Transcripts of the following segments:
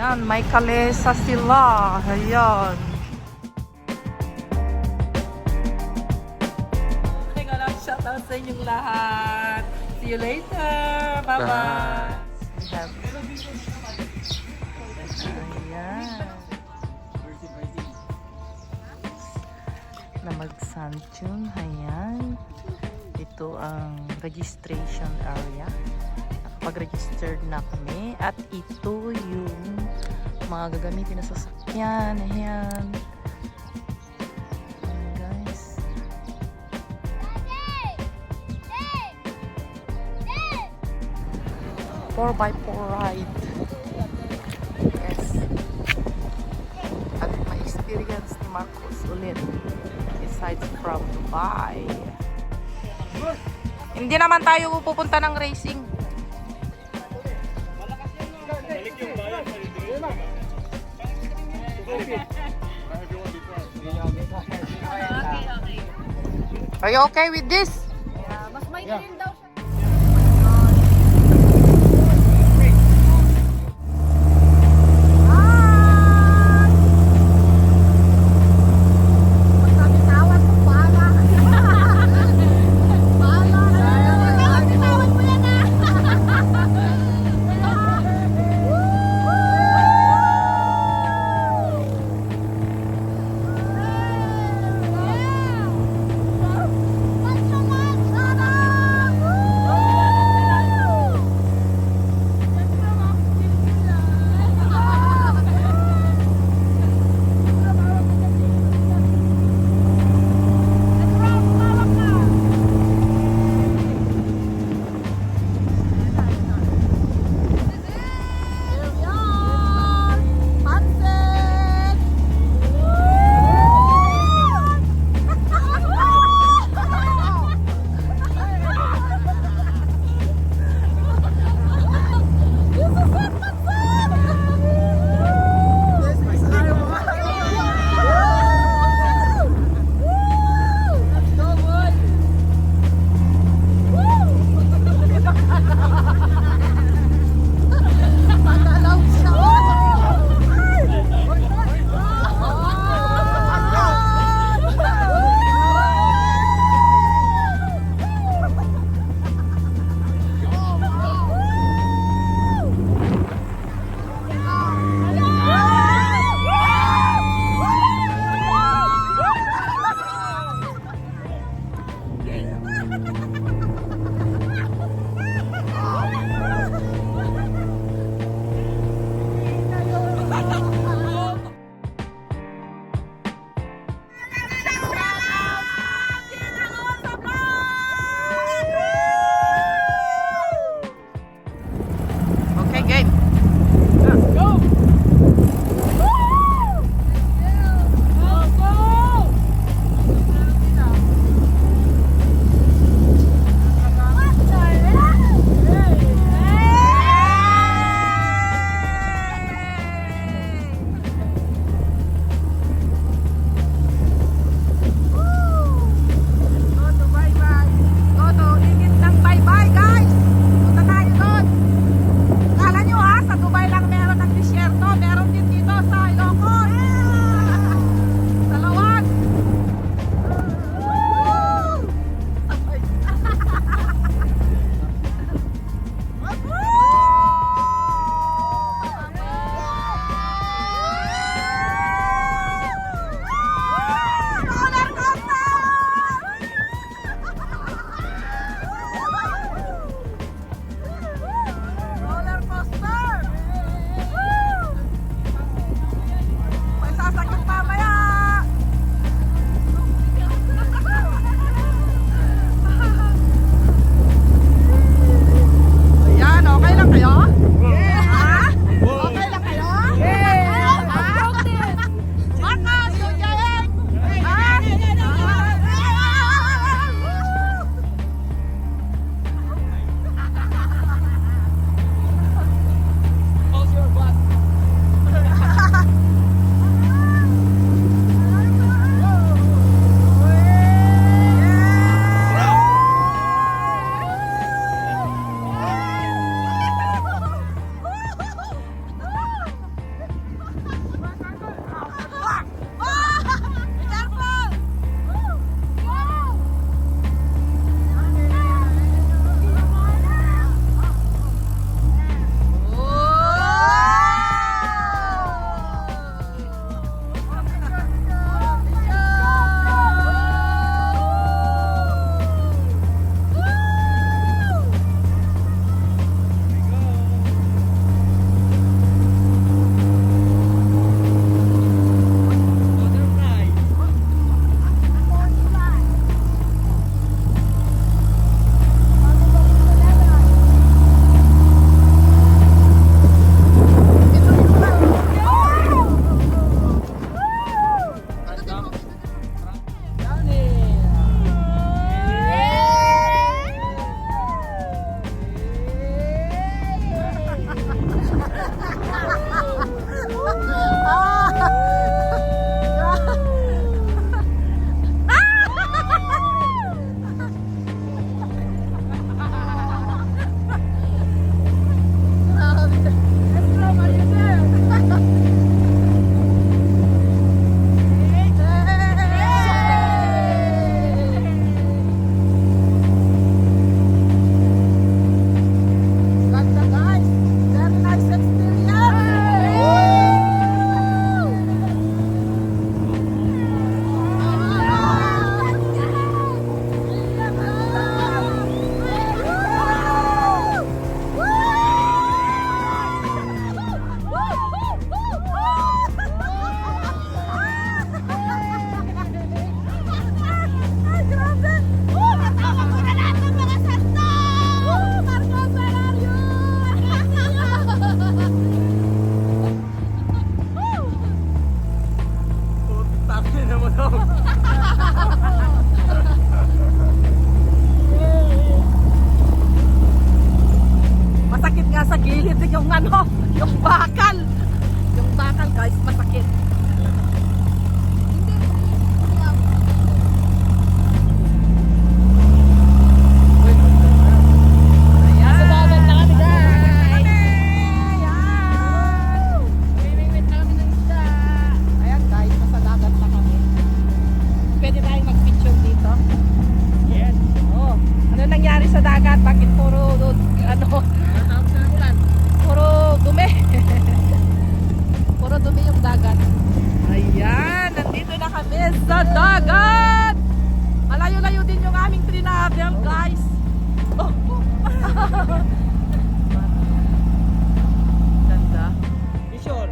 Ayan, may kalesa sila. Ayan. Teka lang, shoutout sa inyong lahat. See you later. Bye-bye. Ayan. Na mag-Sanchung. Ayan. Ito ang registration area. Nakapag-registered na kami. At ito yung mga gagamitin na sasakyan. Ayan. Ayan guys. 4x4 ride. Yes. At ma-experience ni Marcos ulit. Aside from Dubai. Hindi naman tayo pupunta ng racing. Are you okay with this? Yeah, mas may rin daw siya. yung ano, yung bakal. Yung bakal guys, masakit. Ayan. Sa dagat na kami guys. Ayan. Mamimit na kami ng isda. Ayan guys, nasa dagat na kami. Pwede tayong mag-picture dito. Yes. Oh, ano nangyari sa dagat? Bakit puro ano? Puro dumi. Puro dumi yung dagat. Ayan, nandito na kami sa dagat. Malayo-layo din yung aming trinavel, guys. Oh. Ganda. Sure.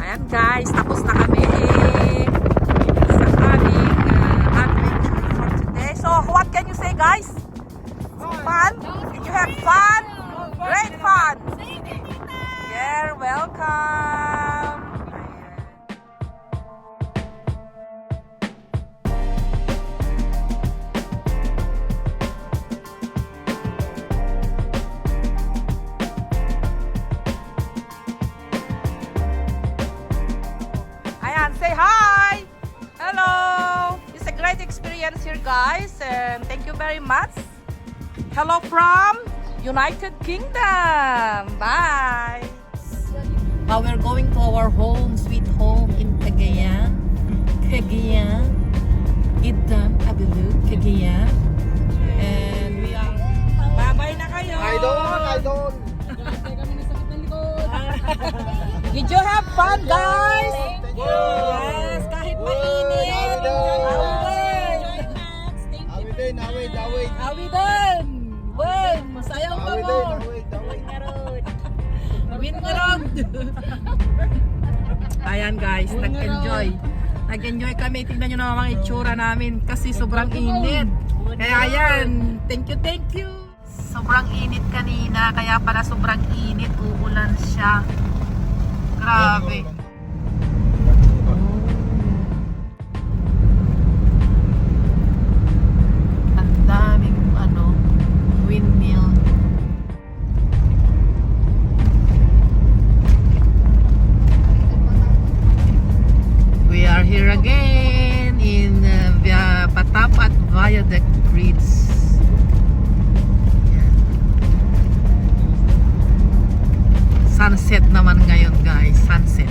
Ayan guys, tapos na kami sa aming adventure for today. So, what can you say guys? Fun? Did you have fun? Great fun! You're welcome! Say hi! Hello! It's a great experience here guys and thank you very much. Hello from United Kingdom. Bye! Now we're going to our home, sweet home in Cagayan. Cagayan. Idam, Abilu, Cagayan. And we are... Bye-bye na kayo! I don't. Did you have fun guys? Thank you. Yes, kahit mainit. Awit. Awi din. Wen, masayang ka mo. Win ka ron. Ayan guys, nag-enjoy. Nag-enjoy kami. Tingnan nyo naman ang itsura namin kasi sobrang init. Kaya ayan, thank you. Sobrang init kanina, kaya pala sobrang init. Uulan siya. Grabe. Ang daming windmill. We are here again in Patapat Viaduct Bridge. Sunset naman ngayon guys, sunset.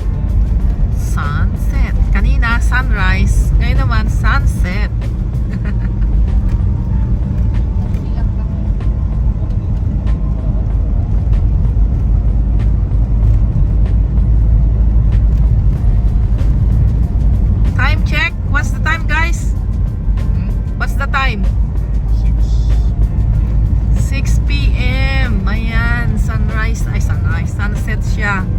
siya.